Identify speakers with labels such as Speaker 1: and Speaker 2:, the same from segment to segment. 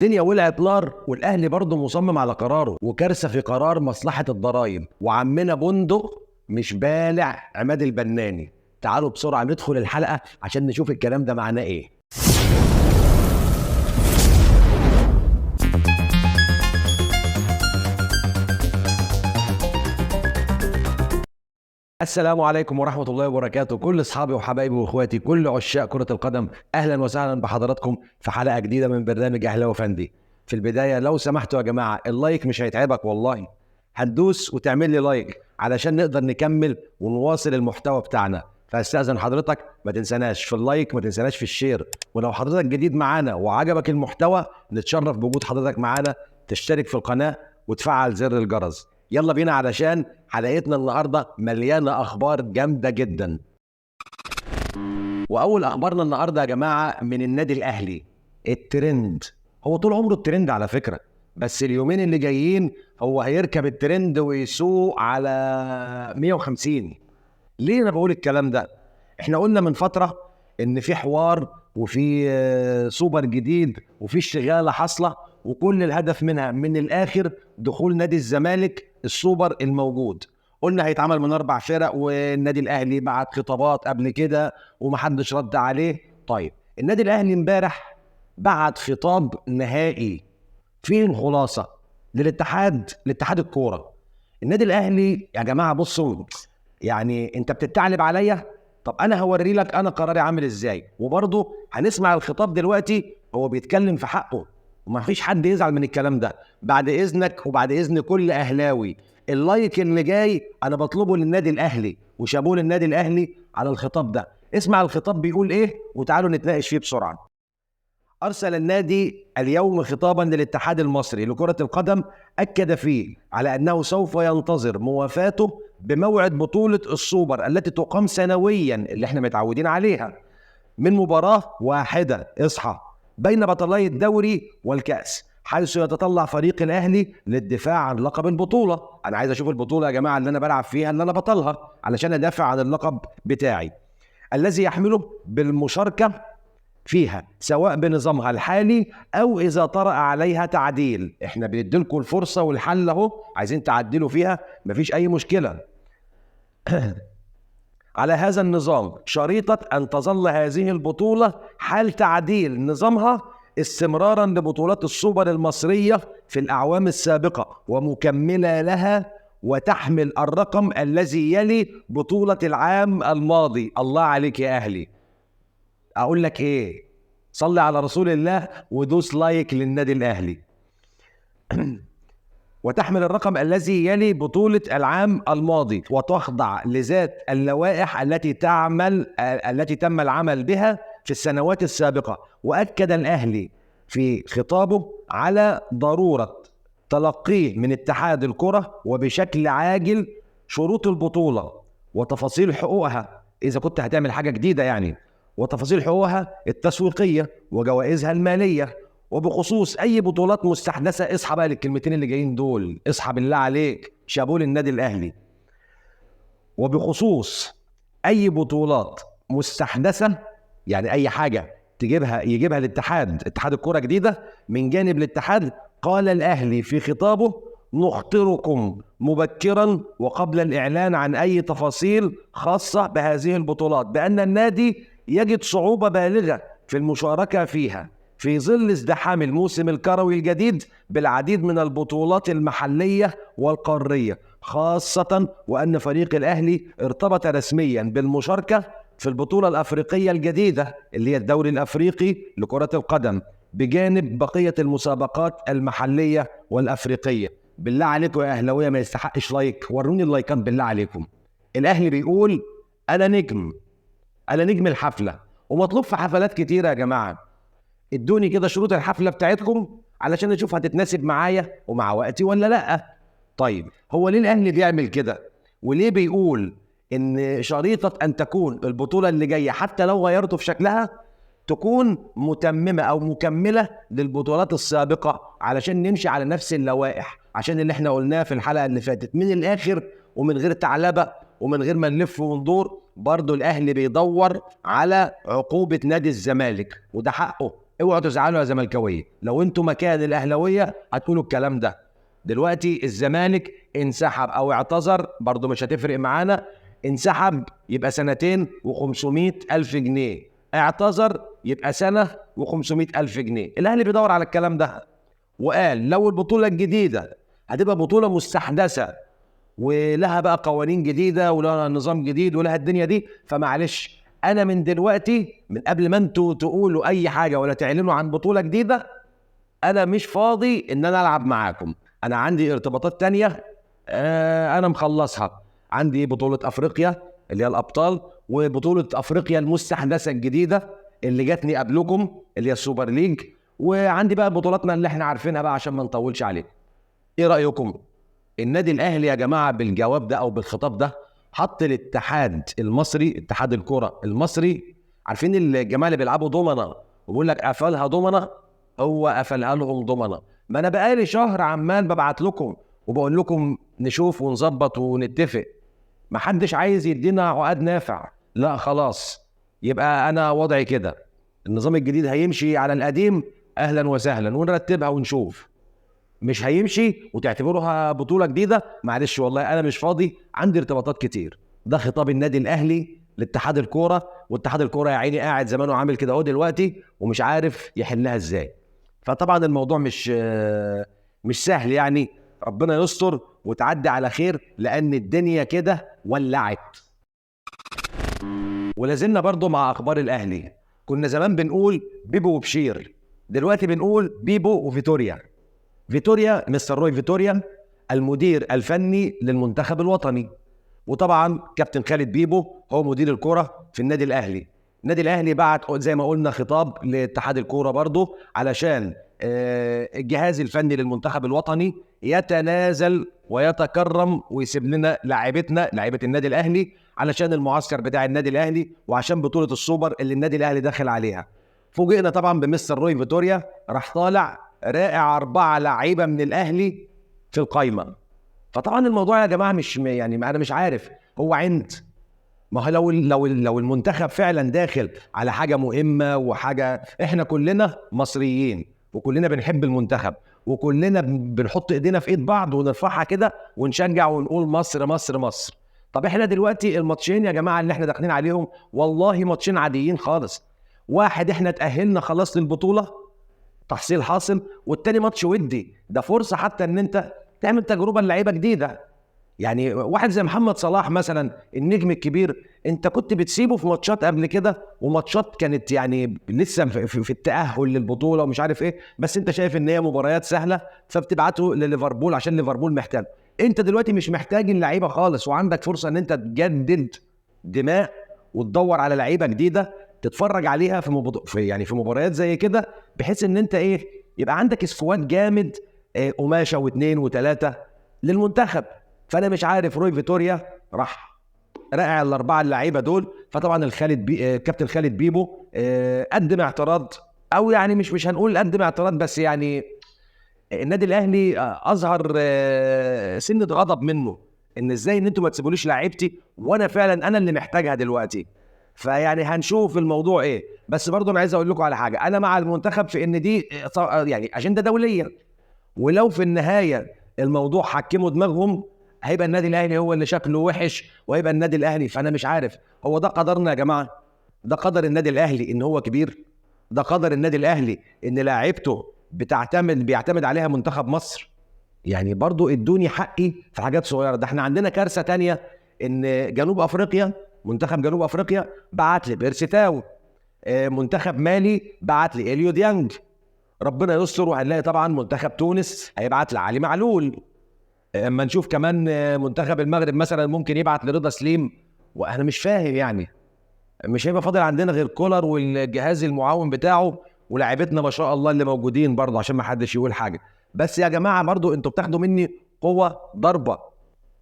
Speaker 1: الدنيا ولعت نار والاهلي برضه مصمم على قراره، وكارثه في قرار مصلحه الضرائب، وعمنا بندق مش بالع عماد البناني. تعالوا بسرعه ندخل الحلقه عشان نشوف الكلام ده معناه ايه. السلام عليكم ورحمة الله وبركاته، كل أصحابي وحبايبي وإخواتي كل عشاق كرة القدم، أهلا وسهلا بحضراتكم في حلقة جديدة من برنامج أهلاوي فندي. في البداية لو سمحتوا يا جماعة اللايك مش هيتعبك والله، هتدوس وتعمل لي لايك علشان نقدر نكمل ونواصل المحتوى بتاعنا. فاستأذن حضرتك ما تنساناش في اللايك، ما تنساناش في الشير، ولو حضرتك جديد معانا وعجبك المحتوى نتشرف بوجود حضرتك معانا، تشترك في القناة وتفعل زر الجرس. يلا بينا علشان حلقتنا النهارده مليانه اخبار جامده جدا. واول اخبارنا النهارده يا جماعه من النادي الاهلي. الترند هو طول عمره الترند على فكره، بس اليومين اللي جايين هو هيركب الترند ويسوق على 150. ليه انا بقول الكلام ده؟ احنا قلنا من فتره ان في حوار وفي سوبر جديد وفي اشتغاله حاصله، وكل الهدف منها من الاخر دخول نادي الزمالك السوبر الموجود. قلنا هيتعمل من 4 فرق، والنادي الاهلي بعت خطابات قبل كده ومحدش رد عليه. طيب النادي الاهلي امبارح بعت خطاب نهائي فيه الخلاصه لاتحاد الكوره. النادي الاهلي يا جماعه بصوا، يعني انت بتتعلب عليا، طب انا هوري لك انا قراري عامل ازاي. وبرضه هنسمع الخطاب دلوقتي، هو بيتكلم في حقه وما فيش حد يزعل من الكلام ده. بعد اذنك وبعد اذن كل اهلاوي، اللايك اللي جاي انا بطلبه للنادي الاهلي وشابوه للنادي الاهلي على الخطاب ده. اسمع الخطاب بيقول ايه وتعالوا نتناقش فيه بسرعه. أرسل النادي اليوم خطابا للاتحاد المصري لكرة القدم أكد فيه على أنه سوف ينتظر موافاته بموعد بطولة السوبر التي تقام سنويا اللي احنا متعودين عليها، من مباراة واحدة اصحى بين بطلي الدوري والكأس، حيث يتطلع فريق الأهلي للدفاع عن لقب البطولة. أنا عايز أشوف البطولة يا جماعة اللي أنا بلعب فيها اللي أنا بطلها علشان أدافع عن اللقب بتاعي، الذي يحمله بالمشاركة فيها سواء بنظامها الحالي او اذا طرأ عليها تعديل. احنا بنديلكم الفرصه والحل اهو، عايزين تعدلوا فيها مفيش اي مشكله. على هذا النظام شريطة ان تظل هذه البطوله حال تعديل نظامها استمرارا لبطولات السوبر المصريه في الاعوام السابقه ومكمله لها، وتحمل الرقم الذي يلي بطوله العام الماضي. الله عليك يا اهلي، اقول لك ايه؟ صلي على رسول الله ودوس لايك للنادي الاهلي. وتحمل الرقم الذي يلي بطولة العام الماضي وتخضع لذات اللوائح التي تم العمل بها في السنوات السابقة. وأكد الأهلي في خطابه على ضرورة تلقيه من اتحاد الكرة وبشكل عاجل شروط البطولة وتفاصيل حقوقها إذا كنت هتعمل حاجة جديدة يعني، وتفاصيل حقوقها التسويقية وجوائزها المالية، وبخصوص أي بطولات مستحدثة. اصحى بقى للكلمتين اللي جايين دول، اصحى بالله عليك، شابوه للنادي الأهلي. وبخصوص أي بطولات مستحدثة، يعني أي حاجة يجيبها اتحاد الكرة جديدة من جانب الاتحاد، قال الأهلي في خطابه: نخطركم مبكرا وقبل الإعلان عن أي تفاصيل خاصة بهذه البطولات بأن النادي يجد صعوبة بالغة في المشاركة فيها في ظل ازدحام الموسم الكروي الجديد بالعديد من البطولات المحلية والقارية، خاصة وأن فريق الأهلي ارتبط رسميا بالمشاركة في البطولة الأفريقية الجديدة اللي هي الدوري الأفريقي لكرة القدم بجانب بقية المسابقات المحلية والأفريقية. بالله عليكم يا أهلاوية ما يستحقش لايك؟ وروني اللايكات بالله عليكم. الأهلي بيقول أنا نجم الحفلة، ومطلوب في حفلات كتيرة يا جماعة. ادوني كده شروط الحفلة بتاعتكم علشان نشوف هتتناسب معايا ومع وقتي ولا لأ. طيب هو ليه الأهلي بيعمل كده؟ وليه بيقول إن شريطة أن تكون البطولة اللي جاية حتى لو غيرتوا في شكلها تكون متممة أو مكملة للبطولات السابقة، علشان نمشي على نفس اللوائح، عشان اللي احنا قلناه في الحلقة اللي فاتت من الآخر ومن غير تعلبة ومن غير ما نلف وندور. برضو الأهلي بيدور على عقوبة نادي الزمالك وده حقه، اوعوا تزعلوا يا زملكاويه، لو انتوا مكان الاهلاويه هتقولوا الكلام ده. دلوقتي الزمالك انسحب او اعتذر، برضه مش هتفرق معانا. انسحب يبقى 2,500,000 جنيه، اعتذر يبقى 1,500,000 جنيه. الاهلي بيدور على الكلام ده، وقال لو البطوله الجديده هتبقى بطوله مستحدثه ولها بقى قوانين جديده ولها نظام جديد ولها الدنيا دي، فمعلش انا من دلوقتي، من قبل ما انتوا تقولوا اي حاجه ولا تعلنوا عن بطوله جديده، انا مش فاضي ان انا العب معاكم. انا عندي ارتباطات تانية انا مخلصها. عندي بطوله افريقيا اللي هي الابطال، وبطوله افريقيا المستحدثه الجديده اللي جاتني قبلكم اللي هي السوبر ليج، وعندي بقى بطولاتنا اللي احنا عارفينها بقى عشان ما نطولش عليكم. ايه رايكم؟ النادي الاهلي يا جماعه بالجواب ده او بالخطاب ده حط الاتحاد المصري، اتحاد الكره المصري، عارفين الجماعه اللي بيلعبوا دومنه وبيقول لك قفلها دومنه، هو قفلها لهم دومنه. ما انا بقالي شهر عمال ببعت لكم وبقول لكم نشوف ونظبط ونتفق، ما حدش عايز يدينا عقد نافع. لا خلاص، يبقى انا وضعي كده، النظام الجديد هيمشي على القديم اهلا وسهلا ونرتبها ونشوف. مش هيمشي وتعتبروها بطولة جديدة، معلش والله أنا مش فاضي، عندي ارتباطات كتير. ده خطاب النادي الأهلي لاتحاد الكورة، واتحاد الكورة يا عيني قاعد زمانه عامل كده اهو دلوقتي ومش عارف يحلها ازاي. فطبعا الموضوع مش سهل يعني، ربنا يستر وتعدي على خير، لأن الدنيا كده ولعت. ولازلنا برضو مع أخبار الأهلي. كنا زمان بنقول بيبو وبشير، دلوقتي بنقول بيبو وفيتوريا. فيتوريا، مستر روي فيتوريا المدير الفني للمنتخب الوطني، وطبعا كابتن خالد بيبو هو مدير الكرة في النادي الأهلي. النادي الأهلي بعت زي ما قلنا خطاب لاتحاد الكرة برضه علشان الجهاز الفني للمنتخب الوطني يتنازل ويتكرم ويسيب لنا لاعبتنا لاعبة النادي الأهلي علشان المعسكر بتاع النادي الأهلي وعشان بطولة السوبر اللي النادي الأهلي داخل عليها. فوجئنا طبعا بمستر روي فيتوريا راح طالع رائع 4 لعيبه من الاهلي في القايمه. فطبعا الموضوع يا جماعه مش يعني انا مش عارف هو عند، ما هو لو المنتخب فعلا داخل على حاجه مهمه وحاجه، احنا كلنا مصريين وكلنا بنحب المنتخب وكلنا بنحط ايدينا في ايد بعض ونرفعها كده ونشجع ونقول مصر مصر مصر. طب احنا دلوقتي الماتشين يا جماعه اللي احنا داخلين عليهم والله ماتشين عاديين خالص. واحد احنا تأهلنا خلاص للبطوله تحصيل حاصل، والتاني ماتش ودي، ده فرصه حتى ان انت تعمل تجربه لعيبه جديده. يعني واحد زي محمد صلاح مثلا النجم الكبير، انت كنت بتسيبه في ماتشات قبل كده وماتشات كانت يعني لسه في التأهل للبطوله ومش عارف ايه، بس انت شايف ان هي مباريات سهله فبتبعته لليفربول عشان ليفربول محتاج. انت دلوقتي مش محتاج اللعيبه خالص، وعندك فرصه ان انت تجدد دماء وتدور على لعيبه جديده تتفرج عليها في مباريات زي كده، بحيث ان انت ايه يبقى عندك سكواد جامد، قماشه واثنين وثلاثه للمنتخب. فانا مش عارف روي فيتوريا راح رائع الاربعه اللعيبه دول. فطبعا كابتن خالد بيبو قدم اعتراض، او يعني مش هنقول قدم اعتراض، بس يعني النادي الاهلي اظهر سنه غضب منه، ان ازاي ان انتوا ما تسيبوليش لعيبتي وانا فعلا انا اللي محتاجها دلوقتي. فيعني هنشوف الموضوع ايه، بس برضه انا عايز اقول لكم على حاجه، انا مع المنتخب في ان دي يعني اجنده دوليه، ولو في النهايه الموضوع حكموا دماغهم هيبقى النادي الاهلي هو اللي شكله وحش وهيبقى النادي الاهلي. فانا مش عارف هو ده قدرنا يا جماعه؟ ده قدر النادي الاهلي ان هو كبير؟ ده قدر النادي الاهلي ان لاعيبته بيعتمد عليها منتخب مصر؟ يعني برضو ادوني حقي في حاجات صغيره. ده احنا عندنا كارثه تانية، ان جنوب افريقيا منتخب جنوب افريقيا بعت لي بيرسي تاو، منتخب مالي بعت لي اليو ديانج، ربنا يستر وهنلاقي طبعا منتخب تونس هيبعت لعلي معلول، اما نشوف كمان منتخب المغرب مثلا ممكن يبعت لرضا سليم. وانا مش فاهم يعني مش هيبقى فاضل عندنا غير كولر والجهاز المعاون بتاعه ولاعيبتنا ما شاء الله اللي موجودين برضه عشان ما حدش يقول حاجه. بس يا جماعه برضه انتوا بتاخدوا مني قوه ضربه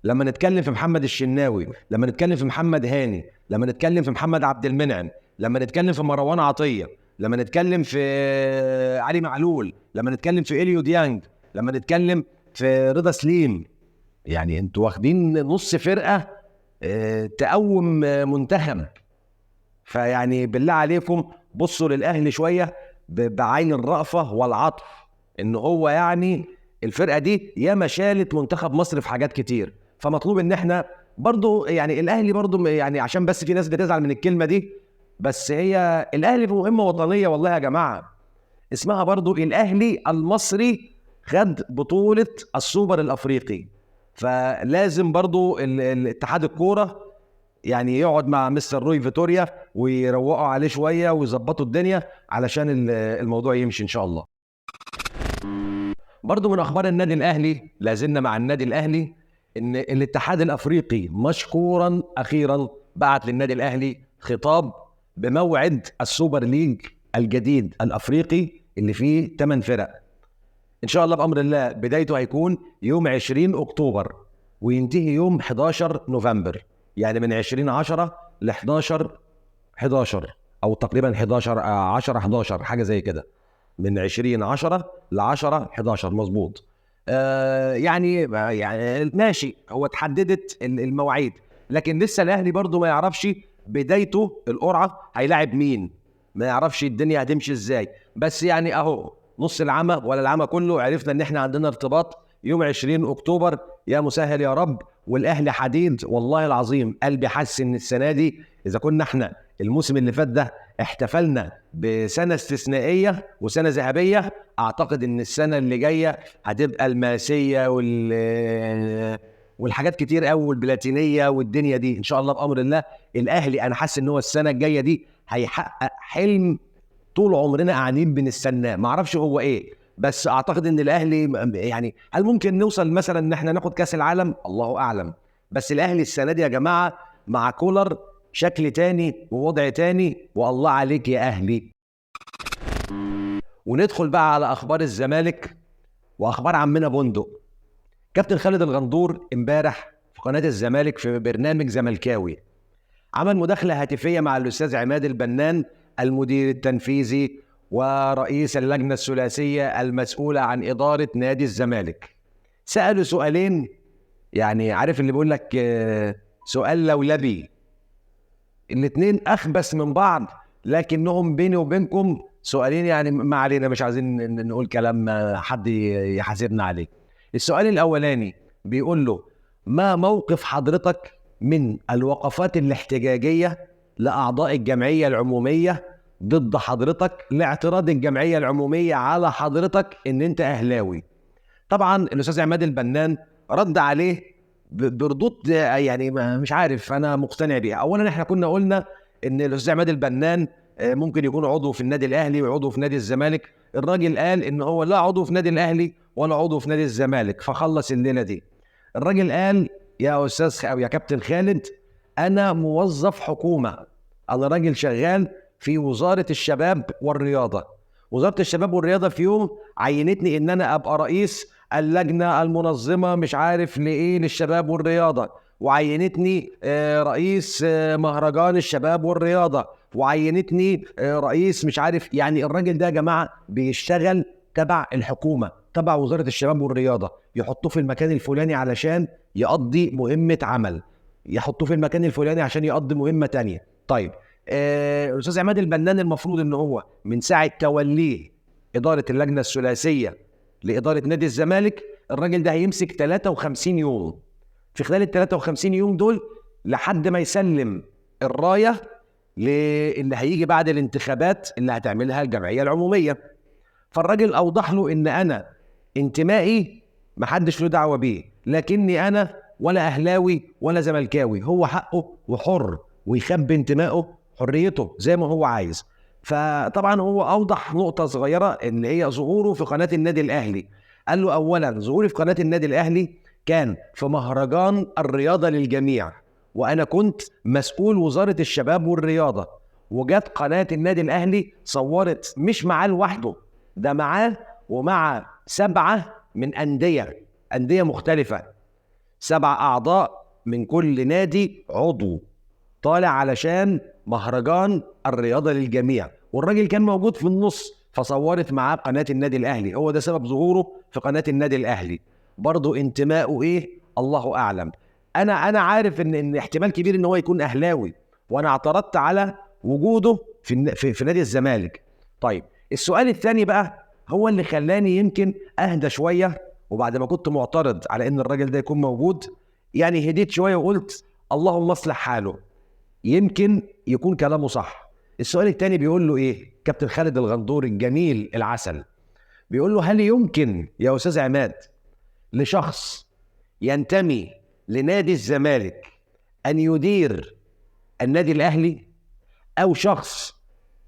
Speaker 1: لما نتكلم في محمد الشناوي، لما نتكلم في محمد هاني، لما نتكلم في محمد عبد المنعم، لما نتكلم في مروان عطيه، لما نتكلم في علي معلول، لما نتكلم في اليو ديانج، لما نتكلم في رضا سليم. يعني انتوا واخدين نص فرقه تقوم منتخب. فيعني بالله عليكم بصوا للاهلي شويه، بعين الرأفة والعطف، ان هو يعني الفرقة دي ياما شالت منتخب مصر في حاجات كتير، فمطلوب ان احنا برضو يعني الاهلي برضو يعني عشان بس في ناس بتزعل من الكلمة دي، بس هي الاهلي في مهمة وطنية والله يا جماعة، اسمها برضو الاهلي المصري خد بطولة السوبر الافريقي، فلازم برضو الاتحاد الكورة يعني يقعد مع مستر روي فيتوريا ويروقوا عليه شوية ويظبطوا الدنيا علشان الموضوع يمشي ان شاء الله. برضو من اخبار النادي الاهلي، لازلنا مع النادي الاهلي، ان الاتحاد الافريقي مشكورا اخيرا بعت للنادي الاهلي خطاب بموعد السوبر ليج الجديد الافريقي اللي فيه 8 فرق. ان شاء الله بامر الله بدايته هيكون يوم 20 اكتوبر وينتهي يوم 11 نوفمبر، يعني من 20/10 ل 11/11 او تقريبا 11 حاجه زي كده، من 20/10 ل 10/11 مظبوط. يعني ماشي، هو اتحددت المواعيد، لكن لسه الاهلي برضو ما يعرفش بدايته القرعه هيلاعب مين، ما يعرفش الدنيا هتمشي ازاي، بس يعني اهو نص العمى ولا العمى كله عرفنا ان احنا عندنا ارتباط يوم 20 اكتوبر، يا مسهل يا رب. والاهلي حديد والله العظيم، قلبي حس ان السنه دي اذا كنا احنا الموسم اللي فات ده احتفلنا بسنه استثنائيه وسنه ذهبيه، اعتقد ان السنه اللي جايه هتبقى الماسيه والحاجات كتير قوي والبلاتينيه والدنيا دي ان شاء الله بامر الله. الاهلي انا حاسس ان هو السنه الجايه دي هيحقق حلم طول عمرنا قاعدين بنستناه، ما اعرفش هو ايه، بس اعتقد ان الاهلي يعني هل ممكن نوصل مثلا ان احنا ناخد كاس العالم؟ الله اعلم، بس الاهلي السنه دي يا جماعه مع كولر شكل تاني ووضع تاني، والله عليك يا اهلي. وندخل بقى على اخبار الزمالك واخبار عمنا بندق. كابتن خالد الغندور امبارح في قناه الزمالك في برنامج زملكاوي عمل مداخله هاتفيه مع الاستاذ عماد البنان المدير التنفيذي ورئيس اللجنه الثلاثيه المسؤوله عن اداره نادي الزمالك. سالوا سؤالين، يعني عارف اللي بيقول لك سؤال لولبي، الاثنين اخبث من بعض لكنهم بيني وبينكم سؤالين، يعني ما علينا مش عايزين نقول كلام حد يحاسبنا عليه. السؤال الاولاني بيقول له: ما موقف حضرتك من الوقفات الاحتجاجيه لاعضاء الجمعيه العموميه ضد حضرتك لاعتراض الجمعيه العموميه على حضرتك ان انت اهلاوي؟ طبعا الاستاذ عماد البنان رد عليه بردود يعني مش عارف انا مقتنع بيها. اولا احنا كنا قلنا ان الاستاذ عماد البنان ممكن يكون عضو في النادي الاهلي وعضو في نادي الزمالك، الراجل قال ان هو لا عضو في نادي الاهلي ولا عضو في نادي الزمالك، فخلص الليله دي. الراجل قال: يا استاذ او يا كابتن خالد، انا موظف حكومه، انا راجل شغال في وزاره الشباب والرياضه. وزاره الشباب والرياضه في يوم عينتني ان انا ابقى رئيس اللجنه المنظمه مش عارف لايه للشباب والرياضه، وعينتني رئيس مهرجان الشباب والرياضه، وعينتني رئيس مش عارف. يعني الراجل ده يا جماعه بيشتغل تبع الحكومه، تبع وزاره الشباب والرياضه، يحطوه في المكان الفلاني علشان يقضي مهمه عمل، يحطوه في المكان الفلاني عشان يقضي مهمه تانية. طيب الاستاذ عماد البنان المفروض ان هو من ساعه توليه اداره اللجنه الثلاثيه لاداره نادي الزمالك، الراجل ده هيمسك 53 يوم. في خلال ال 53 يوم دول لحد ما يسلم الرايه اللي هيجي بعد الانتخابات اللي هتعملها الجمعيه العموميه. فالراجل اوضح له ان انا انتمائي محدش له دعوه بيه، لكني انا ولا اهلاوي ولا زملكاوي، هو حقه وحر ويخبي انتمائه، حريته زي ما هو عايز. فطبعا هو اوضح نقطه صغيره اللي هي ظهوره في قناه النادي الاهلي. قال له: اولا ظهوري في قناه النادي الاهلي كان في مهرجان الرياضه للجميع، وانا كنت مسؤول وزاره الشباب والرياضه، وجت قناه النادي الاهلي صورت مش معاه لوحده، ده معاه ومع 7 من انديه مختلفه، 7 اعضاء من كل نادي عضو طالع علشان مهرجان الرياضه للجميع، والراجل كان موجود في النص فصورت معاه قناه النادي الاهلي. هو ده سبب ظهوره في قناه النادي الاهلي. برضه انتمائه ايه الله اعلم. انا عارف ان احتمال كبير ان هو يكون اهلاوي، وانا اعترضت على وجوده في نادي الزمالك. طيب السؤال الثاني بقى هو اللي خلاني يمكن اهدى شويه، وبعد ما كنت معترض على ان الراجل ده يكون موجود يعني هديت شويه وقلت اللهم اصلح حاله، يمكن يكون كلامه صح. السؤال الثاني بيقول له ايه كابتن خالد الغندور الجميل العسل، بيقول له هل يمكن يا استاذ عماد لشخص ينتمي لنادي الزمالك ان يدير النادي الاهلي، او شخص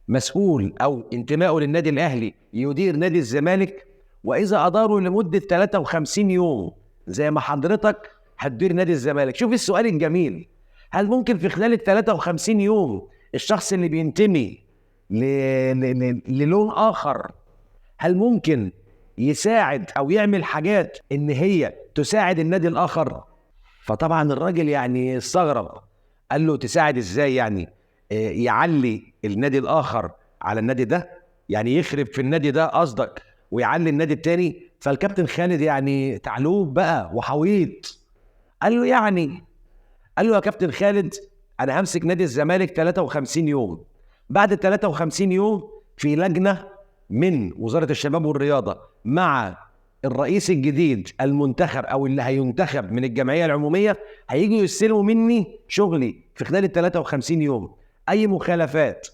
Speaker 1: مسؤول او انتمائه للنادي الاهلي يدير نادي الزمالك، واذا اداروا لمده 53 يوم زي ما حضرتك هتدير نادي الزمالك؟ شوف السؤال الجميل، هل ممكن في خلال ال 53 يوم الشخص اللي بينتمي للون اخر هل ممكن يساعد او يعمل حاجات ان هي تساعد النادي الاخر؟ فطبعا الراجل يعني استغرب، قال له تساعد ازاي يعني؟ يعلي النادي الاخر على النادي ده، يعني يخرب في النادي ده قصدك ويعلي النادي التاني؟ فالكابتن خالد يعني تعلوب بقى وحويط، قال له يعني، قال له يا كابتن خالد انا همسك نادي الزمالك 53 يوم، بعد ال 53 يوم في لجنه من وزاره الشباب والرياضه مع الرئيس الجديد المنتخب او اللي هينتخب من الجمعيه العموميه هيجوا يستلموا مني شغلي في خلال ال 53 يوم. اي مخالفات،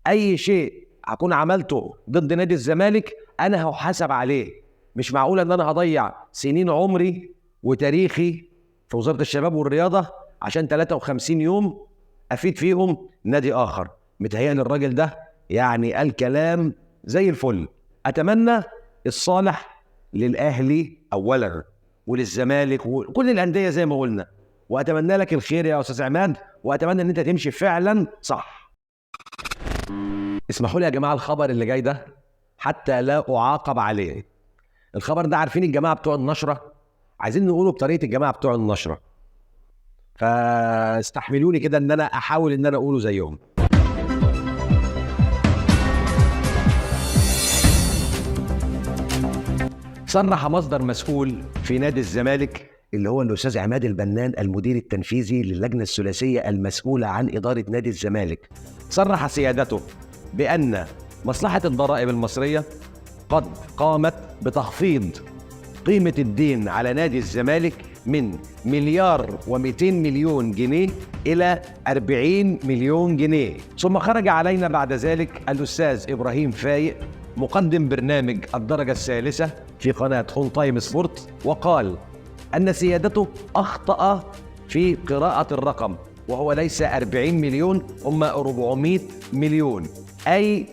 Speaker 1: اي شيء هكون عملته ضد نادي الزمالك انا هحاسب عليه. مش معقول ان انا هضيع سنين عمري وتاريخي في وزاره الشباب والرياضه عشان 53 يوم افيد فيهم نادي اخر. متهيألي الراجل ده يعني قال كلام زي الفل. اتمنى الصالح للاهلي اولا وللزمالك وكل الانديه زي ما قلنا، واتمنى لك الخير يا استاذ عماد، واتمنى ان انت تمشي فعلا صح. اسمحوا لي يا جماعه الخبر اللي جاي ده حتى لا اعاقب عليه. الخبر ده عارفين الجماعه بتوع النشره عايزين نقوله بطريقه الجماعه بتوع النشره، فاستحملوني كده ان انا احاول ان انا اقوله زيهم. صرح مصدر مسؤول في نادي الزمالك اللي هو الاستاذ عماد البنان المدير التنفيذي للجنه الثلاثيه المسؤوله عن اداره نادي الزمالك، صرح سيادته بان مصلحه الضرائب المصريه قد قامت بتخفيض قيمه الدين على نادي الزمالك من 1,200,000,000 جنيه إلى 40 مليون جنيه. ثم خرج علينا بعد ذلك الأستاذ إبراهيم فايق مقدم برنامج الدرجة الثالثة في قناة هون تايم سبورت وقال أن سيادته أخطأ في قراءة الرقم، وهو ليس 40 مليون، هم 400 مليون، أي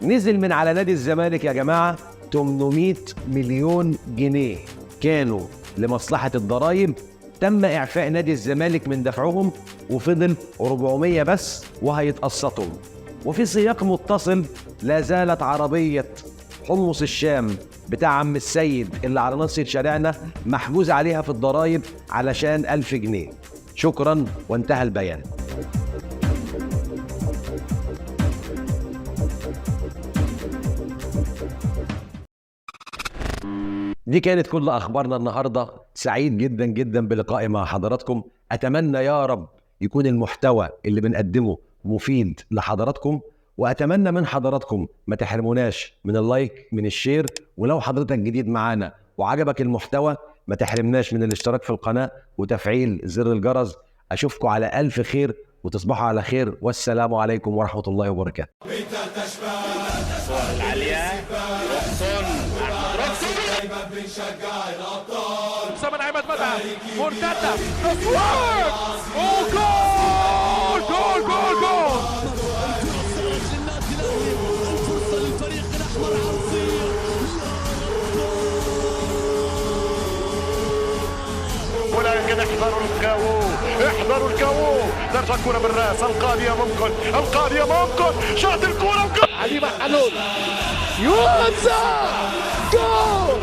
Speaker 1: نزل من على نادي الزمالك يا جماعة 800 مليون جنيه كانوا لمصلحة الضرائب، تم إعفاء نادي الزمالك من دفعهم وفضل 400 بس وهيتقسطوا. وفي سياق متصل لا زالت عربية حمص الشام بتاع عم السيد اللي على نص شارعنا محجوز عليها في الضرائب علشان 1000 جنيه. شكرا وانتهى البيان. دي كانت كل أخبارنا النهاردة. سعيد جدا جدا بلقائي مع حضراتكم. أتمنى يا رب يكون المحتوى اللي بنقدمه مفيد لحضراتكم، وأتمنى من حضراتكم ما تحرموناش من اللايك من الشير، ولو حضرتك جديد معانا وعجبك المحتوى ما تحرمناش من الاشتراك في القناة وتفعيل زر الجرس. أشوفكم على ألف خير وتصبحوا على خير، والسلام عليكم ورحمة الله وبركاته.
Speaker 2: بنشجع الابطال. سامر عماد متعب مرتده تصوير وجول جول جول جول. الفرصه للفريق الاحمر عرضيه. ولكن احذروا الكاو، احذروا الكاو. ترجع الكره بالراس، القاضيه ممكن، القاضيه ممكن، شاط الكره علي محلول يوسع جول.